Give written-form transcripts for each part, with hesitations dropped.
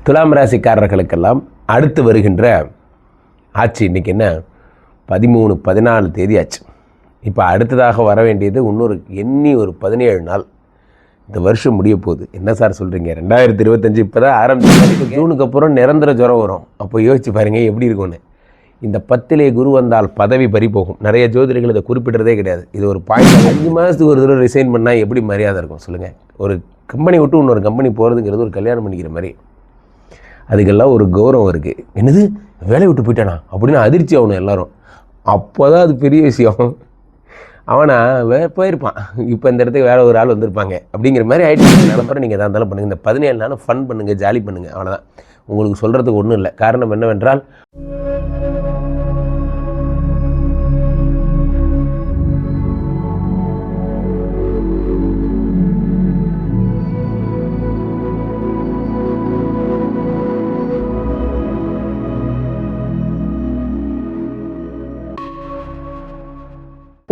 துலாம் ராசிக்காரர்களுக்கெல்லாம் அடுத்து வருகின்ற ஆட்சி இன்றைக்கி என்ன 13-14 தேதி ஆச்சு. இப்போ அடுத்ததாக வர வேண்டியது இன்னொரு ஒரு 17 நாள். இந்த வருஷம் முடிய போகுது. என்ன சார் சொல்கிறீங்க? 2025 இப்போ தான் ஆரம்பிச்சு. ஜூனுக்கு அப்புறம் நிரந்தர ஜுரம் வரும். அப்போ யோசிச்சு பாருங்கள் எப்படி இருக்கும்னு. இந்த 10லே குரு வந்தால் பதவி பறி போகும். நிறைய ஜோதிடர்கள் இதை குறிப்பிட்றதே கிடையாது. இது ஒரு பாயிண்ட். 5 மாதத்துக்கு ஒரு தடவை ரிசைன் பண்ணால் எப்படி மரியாதை இருக்கும் சொல்லுங்கள்? ஒரு கம்பெனி விட்டு இன்னொரு கம்பெனி போகிறதுங்கிறது ஒரு கல்யாணம் பண்ணிக்கிற மாதிரி. அதுக்கெல்லாம் ஒரு கௌரவம் இருக்குது. என்னது வேலையை விட்டு போயிட்டானா அப்படின்னு அதிர்ச்சி ஆகணும் எல்லோரும். அப்போ தான் அது பெரிய விஷயம். அவனா போயிருப்பான், இப்போ இந்த இடத்துக்கு வேறு ஒரு ஆள் வந்திருப்பாங்க அப்படிங்கிற மாதிரி ஆகிட்டு நிலப்பறம். நீங்கள் தான் இருந்தாலும் பண்ணுங்கள். இந்த 17 நாளும் ஃபன் பண்ணுங்கள், ஜாலி பண்ணுங்கள். அவ்வளோதான். உங்களுக்கு சொல்கிறதுக்கு ஒன்றும் இல்லை. காரணம் என்னவென்றால்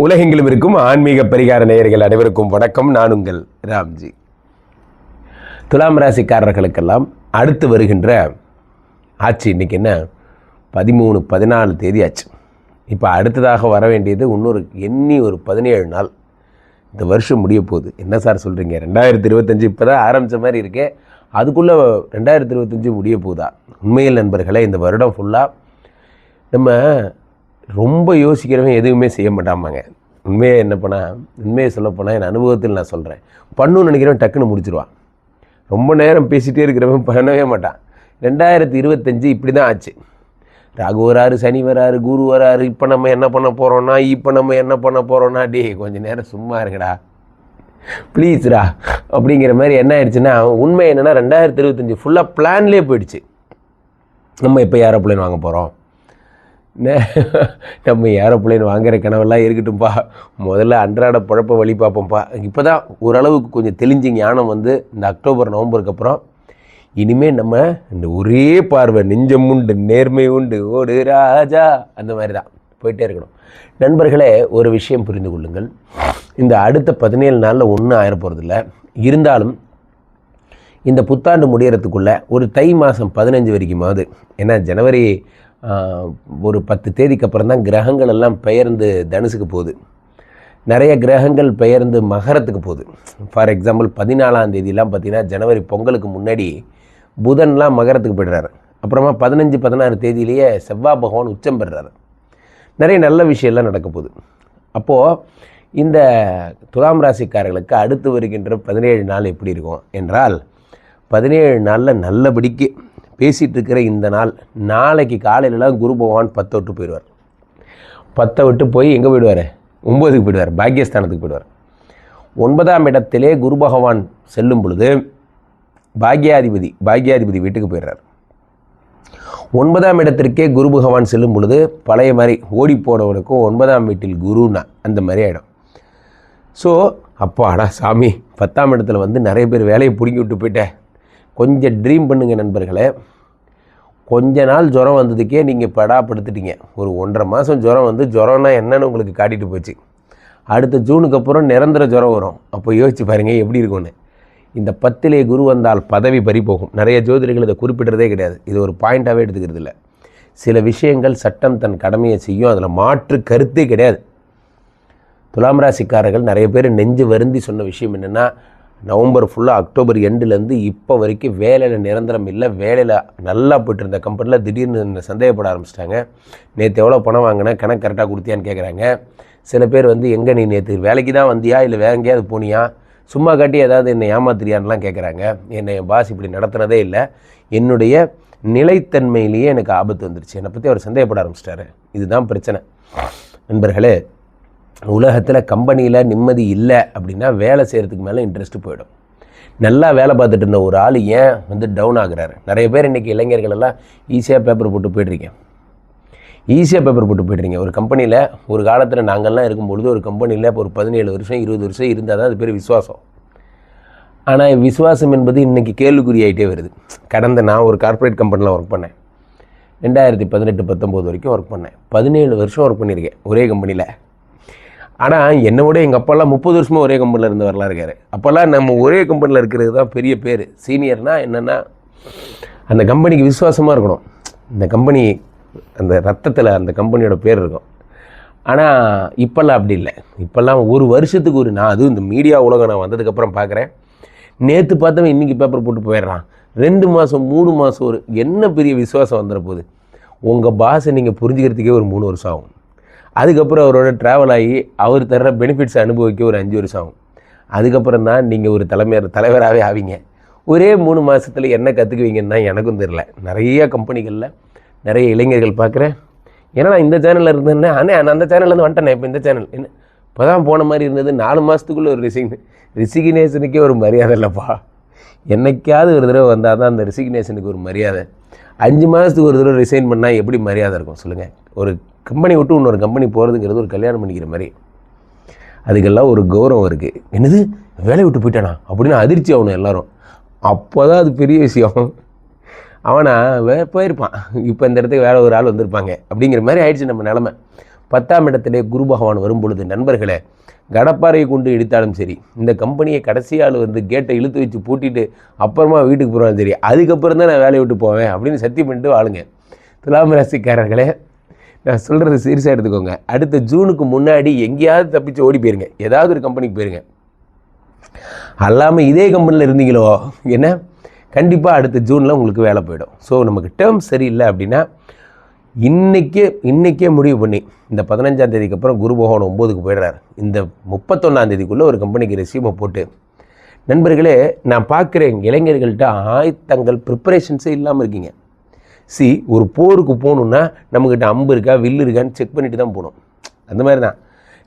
உலகெங்கிலும் இருக்கும் ஆன்மீக பரிகார நேயர்கள் அனைவருக்கும் வணக்கம். நான் உங்கள் ராம்ஜி. துலாம் ராசிக்காரர்களுக்கெல்லாம் அடுத்து வருகின்ற ஆட்சி இன்றைக்கி என்ன 13-14 தேதி ஆச்சு. இப்போ அடுத்ததாக வர வேண்டியது இன்னொரு 17 நாள். இந்த வருஷம் முடிய போகுது. என்ன சார் சொல்கிறீங்க? 2025 இப்போ தான் ஆரம்பித்த மாதிரி இருக்கே, அதுக்குள்ளே 2025 முடிய போகுதா? உண்மையில் நண்பர்களே, இந்த வருடம் ஃபுல்லாக நம்ம ரொம்ப யோசிக்கிறவன் எதுவுமே செய்ய மாட்டாமாங்க. உண்மையை சொல்லப்போனால் என் அனுபவத்தில் நான் சொல்கிறேன். பண்ணணும்னு நினைக்கிறவன் டக்குன்னு முடிச்சிடுவான். ரொம்ப நேரம் பேசிகிட்டே இருக்கிறவன் பண்ணவே மாட்டான். 2025 இப்படி தான் ஆச்சு. ராகு வராரு, சனி வராரு, குரு வராரு. இப்போ நம்ம என்ன பண்ண போகிறோன்னா டே கொஞ்சம் நேரம் சும்மா இருக்குடா ப்ளீஸ்ரா அப்படிங்கிற மாதிரி என்ன ஆயிடுச்சுன்னா, உண்மை என்னென்னா 2025 ஃபுல்லாக பிளான்லேயே போயிடுச்சு. நம்ம இப்போ ஏரோப்ளேன் வாங்க போகிறோம், நம்ம ஏரோப்ளேன் வாங்குகிற கனவெல்லாம் இருக்கட்டும்ப்பா, முதல்ல அன்றாட பழப்ப வழி பார்ப்போம்ப்பா. இப்போ தான் ஓரளவுக்கு கொஞ்சம் தெளிஞ்ச ஞானம் வந்து இந்த அக்டோபர் நவம்பருக்கு அப்புறம் இனிமேல் நம்ம இந்த ஒரே பார்வை, நெஞ்சம் உண்டு நேர்மை உண்டு ஓடு ராஜா, அந்த மாதிரி தான் போயிட்டே இருக்கணும். நண்பர்களே, ஒரு விஷயம் புரிந்து கொள்ளுங்கள். இந்த அடுத்த 17 நாளில் ஒன்றும் ஆயிர போகிறதில்ல. இருந்தாலும் இந்த புத்தாண்டு முடியறதுக்குள்ளே ஒரு தை மாதம் 15 வரைக்குமாவது, ஏன்னா ஜனவரி ஒரு 10 தேதிக்கு அப்புறம் தான் கிரகங்கள் எல்லாம் பெயர்ந்து தனுசுக்கு போகுது. நிறைய கிரகங்கள் பெயர்ந்து மகரத்துக்கு போகுது. ஃபார் எக்ஸாம்பிள் 14ஆம் தேதியெலாம் பார்த்திங்கன்னா, ஜனவரி பொங்கலுக்கு முன்னாடி புதன்லாம் மகரத்துக்கு போய்டுறாரு. அப்புறமா 15-16 தேதியிலேயே செவ்வாய் பகவான் உச்சம் பெறுறாரு. நிறைய நல்ல விஷயம்லாம் நடக்க போகுது. அப்போது இந்த துலாம் ராசிக்காரர்களுக்கு அடுத்து வருகின்ற 17 நாள் எப்படி இருக்கும் என்றால், 17 நாளில் நல்லபடிக்கு பேசிகிட்டு இருக்கிற இந்த நாளைக்கு காலையிலலாம் குரு பகவான் 10 விட்டு போயிடுவார். 10 விட்டு போய் எங்கே போயிடுவார்? 9க்கு போயிடுவார். பாக்கியஸ்தானத்துக்கு போயிடுவார். 9ஆம் இடத்திலே குரு பகவான் செல்லும் பொழுது பாக்கியாதிபதி வீட்டுக்கு போயிடுறார். 9ஆம் இடத்திற்கே குரு பகவான் செல்லும் பொழுது பழைய மாதிரி ஓடி போனவனுக்கும் 9ஆம் வீட்டில் குருன்னா அந்த மாதிரி ஆகிடும். ஸோ அப்பாடா சாமி, 10ஆம் இடத்துல வந்து நிறைய பேர் வேலையை பிடுங்கி விட்டு போயிட்டேன். கொஞ்சம் ட்ரீம் பண்ணுங்கள் நண்பர்களே. கொஞ்ச நாள் ஜுரம் வந்ததுக்கே நீங்கள் படாப்படுத்திட்டீங்க. ஒரு 1.5 மாதம் ஜுரம் வந்து ஜுரம்னா என்னன்னு உங்களுக்கு காட்டிட்டு போச்சு. அடுத்த ஜூனுக்கு அப்புறம் நிரந்தர ஜுரம் வரும். அப்போ யோசிச்சு பாருங்கள் எப்படி இருக்கும்னு. இந்த 10லே குரு வந்தால் பதவி பறி போகும். நிறைய ஜோதிடர்கள் இதை குறிப்பிட்றதே கிடையாது. இது ஒரு பாயிண்ட்டாகவே எடுத்துக்கிறது இல்லை. சில விஷயங்கள் சட்டம் தன் கடமையை செய்யும், அதில் மாற்று கருத்தே கிடையாது. துலாம் ராசிக்காரர்கள் நிறைய பேர் நெஞ்சு வருந்தி சொன்ன விஷயம் என்னென்னா, நவம்பர் ஃபுல்லாக அக்டோபர் எண்டுலேருந்து இப்போ வரைக்கும் வேலையில் நிரந்தரம் இல்லை. வேலையில் நல்லா போய்ட்டு இருந்த கம்பெனியில் திடீர்னு சந்தேகப்பட ஆரம்பிச்சிட்டாங்க. நேற்று எவ்வளோ பணம் வாங்கினேன், கணக்கு கரெக்டாக கொடுத்தியான்னு கேட்குறாங்க. சில பேர் வந்து எங்கே நீ நேற்று வேலைக்கு தான் வந்தியா இல்லை வேற எங்கேயாவது போனியா, சும்மா காட்டி ஏதாவது என்னை ஏமாத்துறியான்லாம் கேட்குறாங்க. என்னை என் பாஸ் இப்படி நடத்துனதே இல்லை, என்னுடைய நிலைத்தன்மையிலேயே எனக்கு ஆபத்து வந்துருச்சு, என்னை பற்றி அவர் சந்தேகப்பட ஆரம்பிச்சிட்டாரு. இதுதான் பிரச்சனை நண்பர்களே. உலகத்தில் கம்பெனியில் நிம்மதி இல்லை அப்படின்னா வேலை செய்கிறதுக்கு மேலே இன்ட்ரெஸ்ட்டு போயிடும். நல்லா வேலை பார்த்துட்டு இருந்த ஒரு ஆள் ஏன் வந்து டவுன் ஆகுறாரு? நிறைய பேர் இன்றைக்கி இளைஞர்கள் எல்லாம் ஈஸியாக பேப்பர் போட்டு போய்ட்றீங்க. ஒரு கம்பெனியில் ஒரு காலத்தில் நாங்கள்லாம் இருக்கும்பொழுது ஒரு கம்பெனியில் ஒரு 17 வருஷம் 20 வருஷம் இருந்தால் தான் அது பேர் விசுவாசம். ஆனால் விசுவாசம் என்பது இன்றைக்கி கேள்விக்குறி ஆகிட்டே வருது. நான் ஒரு கார்ப்பரேட் கம்பெனியில் ஒர்க் பண்ணேன். 2018-19 வரைக்கும் ஒர்க் பண்ணேன். 17 வருஷம் ஒர்க் பண்ணியிருக்கேன் ஒரே கம்பெனியில். ஆனால் என்னை விட எங்கள் அப்பாலாம் 30 வருஷமாக ஒரே கம்பெனியில் இருந்தவரெலாம் இருக்கார். அப்போல்லாம் நம்ம ஒரே கம்பெனியில் இருக்கிறது தான் பெரிய பேர். சீனியர்னால் என்னென்னா அந்த கம்பெனிக்கு விசுவாசமாக இருக்கணும். இந்த கம்பெனி அந்த ரத்தத்தில் அந்த கம்பெனியோட பேர் இருக்கும். ஆனால் இப்போல்லாம் அப்படி இல்லை. இப்போல்லாம் ஒரு வருஷத்துக்கு நான் அதுவும் இந்த மீடியா உலகம் நான் வந்ததுக்கப்புறம் பார்க்குறேன். நேற்று பார்த்தவன் இன்றைக்கி பேப்பர் போட்டு போயிடுறான். 2 மாதம் 3 மாதம் என்ன பெரிய விசுவாசம் வந்துட போகுது. உங்கள் பாஸை நீங்கள் புரிஞ்சுக்கிறதுக்கே ஒரு 3 வருஷம் ஆகும். அதுக்கப்புறம் அவரோட ட்ராவல் ஆகி அவர் தர்ற பெனிஃபிட்ஸ் அனுபவிக்க ஒரு 5 வருஷம் ஆகும். அதுக்கப்புறம் தான் நீங்கள் ஒரு தலைவராகவே ஆவீங்க. ஒரே 3 மாதத்தில் என்ன கற்றுக்குவீங்கன்னு தான் எனக்கும் தெரியல. நிறைய கம்பெனிகளில் நிறைய இளைஞர்கள் பார்க்குறேன். ஏன்னா நான் இந்த சேனலில் இருந்தேன்னா நான் அந்த சேனல்லேருந்து வந்துட்டேன். இப்போ இந்த சேனல் என்ன இப்போ தான் போன மாதிரி இருந்தது. 4 மாதத்துக்குள்ளே ஒரு ரிசிக்னேஷனுக்கே ஒரு மரியாதை இல்லைப்பா. என்னைக்காவது ஒரு தடவை வந்தால் தான் அந்த ரிசிக்னேஷனுக்கு ஒரு மரியாதை. 5 மாதத்துக்கு ஒரு தடவை ரிசைன் பண்ணால் எப்படி மரியாதை இருக்கும் சொல்லுங்கள்? ஒரு கம்பெனி விட்டு இன்னொரு கம்பெனி போகிறதுங்கிறது ஒரு கல்யாணம் பண்ணிக்கிற மாதிரி. அதுக்கெல்லாம் ஒரு கௌரவம் இருக்குது. என்னது வேலையை விட்டு போயிட்டானா அப்படின்னு அதிர்ச்சி ஆகணும் எல்லோரும். அப்போ தான் அது பெரிய விஷயம். அவனா போயிருப்பான், இப்போ இந்த இடத்துக்கு வேறு ஒரு ஆள் வந்திருப்பாங்க அப்படிங்கிற மாதிரி ஆயிடுச்சு நம்ம நிலமை. 10ஆம் இடத்திலே குரு பகவான் வரும்பொழுது நண்பர்களே, கடப்பாறையை கொண்டு இடித்தாலும் சரி, இந்த கம்பெனியை கடைசி ஆள் கேட்டை இழுத்து வச்சு பூட்டிட்டு அப்புறமா வீட்டுக்கு போகிறாலும் சரி, அதுக்கப்புறம் தான் நான் வேலையை விட்டு போவேன் அப்படின்னு சத்தியம் பண்ணிட்டு வாழுங்க. துலாம் ராசிக்காரர்களே, நான் சொல்கிறது சீரியஸாக எடுத்துக்கோங்க. அடுத்த ஜூனுக்கு முன்னாடி எங்கேயாவது தப்பிச்சு ஓடி போயிருங்க. ஏதாவது ஒரு கம்பெனிக்கு போயிருங்க. அல்லாமல் இதே கம்பெனியில் இருந்தீங்களோ என்ன, கண்டிப்பாக அடுத்த ஜூனில் உங்களுக்கு வேலை போயிடும். ஸோ நமக்கு டேர்ம்ஸ் சரியில்லை அப்படின்னா இன்றைக்கே முடிவு பண்ணி இந்த 15ஆம் தேதிக்கு அப்புறம் குரு பகவான் 9க்கு போயிடுறாரு. இந்த 31ஆம் தேதிக்குள்ளே ஒரு கம்பெனிக்கு ரெஸ்யூமை போட்டு, நண்பர்களே நான் பார்க்குறேன் இளைஞர்கள்ட்ட ஆயத்தங்கள் ப்ரிப்பரேஷன்ஸே இல்லாமல் இருக்கீங்க. ஒரு போருக்கு போகணுன்னா நம்மக்கிட்ட அம்பு இருக்கா வில்லு இருக்கான்னு செக் பண்ணிட்டு தான் போகணும். அந்த மாதிரி தான்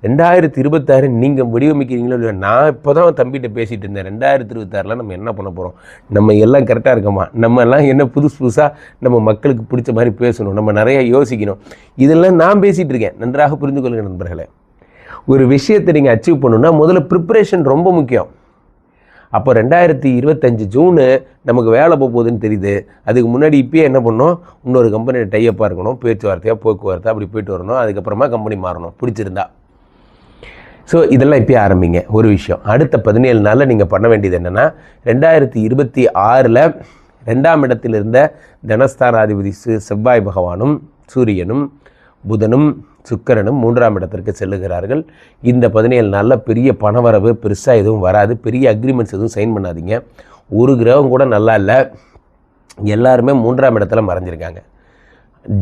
2026 நீங்கள் வடிவமைக்கிறீங்களோ இல்லையா. நான் இப்போ தான் தம்பிகிட்ட பேசிகிட்டு இருந்தேன். 2026 நம்ம என்ன பண்ண போகிறோம், நம்ம எல்லாம் கரெக்டாக இருக்கோமா, நம்ம எல்லாம் என்ன புதுசாக நம்ம மக்களுக்கு பிடிச்ச மாதிரி பேசணும், நம்ம நிறையா யோசிக்கணும். இதெல்லாம் நான் பேசிகிட்டு இருக்கேன். நன்றாக புரிந்து கொள்ளுங்கள் நண்பர்களே. ஒரு விஷயத்தை நீங்கள் அச்சீவ் பண்ணணுன்னா முதல்ல ப்ரிப்பரேஷன் ரொம்ப முக்கியம். அப்போ 2025 ஜூனு நமக்கு வேலை போகுதுன்னு தெரியுது. அதுக்கு முன்னாடி இப்போயே என்ன பண்ணணும், இன்னொரு கம்பெனியோட டையப்பாக இருக்கணும், பேச்சுவார்த்தையாக போக்குவரத்தாக அப்படி போயிட்டு வரணும். அதுக்கப்புறமா கம்பெனி மாறணும் பிடிச்சிருந்தா. ஸோ இதெல்லாம் இப்போயே ஆரம்பிங்க. ஒரு விஷயம், அடுத்த 17 நாளில் நீங்கள் பண்ண வேண்டியது என்னென்னா, 2026 2ஆம் இடத்தில் இருந்த தனஸ்தானாதிபதி செவ்வாய் பகவானும் சூரியனும் புதனும் சுக்கிரனும் 3ஆம் இடத்திற்கு செல்லுகிறார்கள். இந்த 17 நாளில் பெரிய பணவரவு பெருசாக எதுவும் வராது. பெரிய அக்ரிமெண்ட்ஸ் எதுவும் சைன் பண்ணாதீங்க. ஒரு கிரகம் கூட நல்லா இல்லை. எல்லாருமே 3ஆம் இடத்துல மறைஞ்சிருக்காங்க.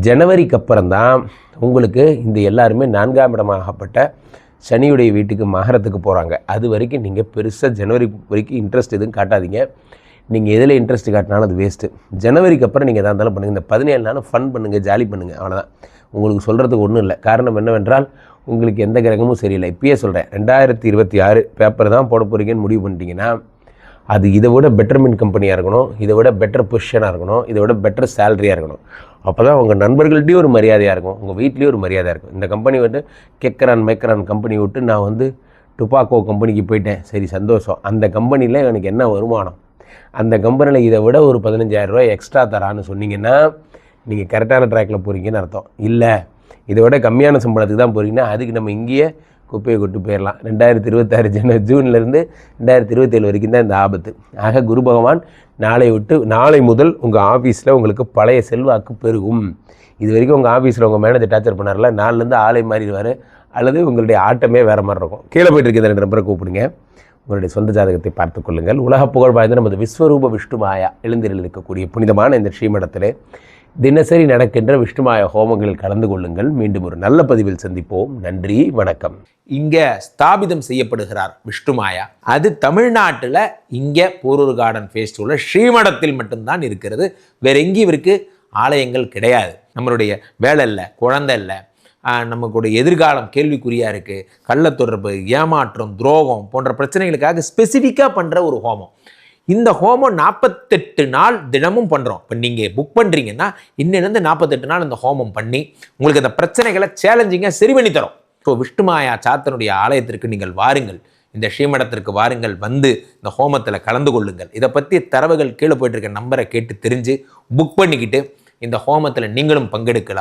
ஜனவரிக்கு அப்புறம் தான் உங்களுக்கு இந்த எல்லாருமே 4ஆம் இடமாகப்பட்ட சனியுடைய வீட்டுக்கு மகரத்துக்கு போகிறாங்க. அது வரைக்கும் நீங்கள் பெருசாக ஜனவரி வரைக்கும் இன்ட்ரெஸ்ட் எதுவும் காட்டாதீங்க. நீங்கள் எதில் இன்ட்ரெஸ்ட் காட்டினாலும் அது வேஸ்ட்டு. ஜனவரிக்கு அப்புறம் நீங்கள் எதாக இருந்தாலும் பண்ணுங்கள். இந்த 17 நாளும் ஃபன் பண்ணுங்கள், ஜாலி பண்ணுங்கள், அவ்வளோதான். உங்களுக்கு சொல்கிறதுக்கு ஒன்றும் இல்லை. காரணம் என்னவென்றால் உங்களுக்கு எந்த கிரகமும் சரியில்லை. இப்பயே சொல்கிறேன், 2026 பேப்பர் தான் போட போகிறீங்கன்னு முடிவு பண்ணிட்டீங்கன்னா அது இதை விட பெட்டர்மெண்ட் கம்பெனியாக இருக்கணும், இதை விட பெட்டர் பொசிஷனாக இருக்கணும், இதை விட பெட்டர் சேலரியாக இருக்கணும். அப்போ தான் உங்கள் நண்பர்கள்ட்டையும் ஒரு மரியாதையாக இருக்கும், உங்கள் வீட்லேயும் ஒரு மரியாதையாக இருக்கும். இந்த கம்பெனி கெக்கரான் மேக்கரான் கம்பெனி விட்டு நான் டுபாக்கோ கம்பெனிக்கு போயிட்டேன், சரி சந்தோஷம். அந்த கம்பெனியில் எனக்கு என்ன வருமானம், அந்த கம்பெனியில் இதை விட ஒரு 15,000 ரூபாய் எக்ஸ்ட்ரா தரான்னு சொன்னீங்கன்னா நீங்கள் கரெக்டான ட்ராக்கில் போகிறீங்கன்னு அர்த்தம். இல்லை இதை விட கம்மியான சம்பளத்துக்கு தான் போகிறீங்கன்னா அதுக்கு நம்ம இங்கேயே குப்பையை கொண்டு போயிடலாம். 2026 ஜூன்லேருந்து 2027 வரைக்கும் தான் இந்த ஆபத்து. ஆக குரு பகவான் நாளை முதல் உங்கள் ஆஃபீஸில் உங்களுக்கு பழைய செல்வாக்கு பெருகும். இது வரைக்கும் உங்கள் ஆஃபீஸில் உங்கள் மேனேஜர் டார்ச்சர் பண்ணார்ல, நாளிலேருந்து ஆளை மாறிடுவார், அல்லது உங்களுடைய ஆட்டமே வேறு மாதிரி இருக்கும். கீழே போய்ட்டு இருக்கிற 2 நம்பரை கூப்பிடுங்க, உங்களுடைய சொந்த ஜாதகத்தை பார்த்து கொள்ளுங்கள். உலக புகழ் வாய்ந்த நமது விஸ்வரூப விஷ்ணுமாயா எழுந்திரில் இருக்கக்கூடிய புனிதமான இந்த ஸ்ரீமடத்திலே தினசரி நடக்கின்ற விஷ்ணுமாய ஹோமங்களில் கலந்து கொள்ளுங்கள். மீண்டும் ஒரு நல்ல பதிவில் சந்திப்போம். நன்றி, வணக்கம். இங்கே ஸ்தாபிதம் செய்யப்படுகிறார் விஷ்ணுமாயா. அது தமிழ்நாட்டில் இங்கே போரூர் கார்டன் ஃபேஸ்டிவலில் ஸ்ரீமடத்தில் மட்டும்தான் இருக்கிறது. வேற எங்கேயும் இவருக்கு ஆலயங்கள் கிடையாது. நம்மளுடைய வேலை இல்லை, குழந்தை இல்லை, நமக்குடைய எதிர்காலம் கேள்விக்குறியாக இருக்குது, கள்ளத்தொடர்பு, ஏமாற்றம், துரோகம் போன்ற பிரச்சனைகளுக்காக ஸ்பெசிஃபிக்காக பண்ணுற ஒரு ஹோமம். இந்த ஹோமம் 48 நாள் தினமும் பண்ணுறோம். இப்போ நீங்கள் புக் பண்ணுறீங்கன்னா இன்னிலேருந்து 48 நாள் இந்த ஹோமம் பண்ணி உங்களுக்கு அந்த பிரச்சனைகளை சேலஞ்சிங்காக சரி பண்ணி தரோம். ஸோ விஷ்ணுமாயா சாத்தனுடைய ஆலயத்திற்கு நீங்கள் வாருங்கள், இந்த ஸ்ரீமடத்திற்கு வாருங்கள், வந்து இந்த ஹோமத்தில் கலந்து கொள்ளுங்கள். இதை பற்றி தரவுகள் கீழே போயிட்டு இருக்க நம்பரை கேட்டு தெரிஞ்சு புக் பண்ணிக்கிட்டு இந்த ஹோமத்தில் நீங்களும் பங்கெடுக்கலாம்.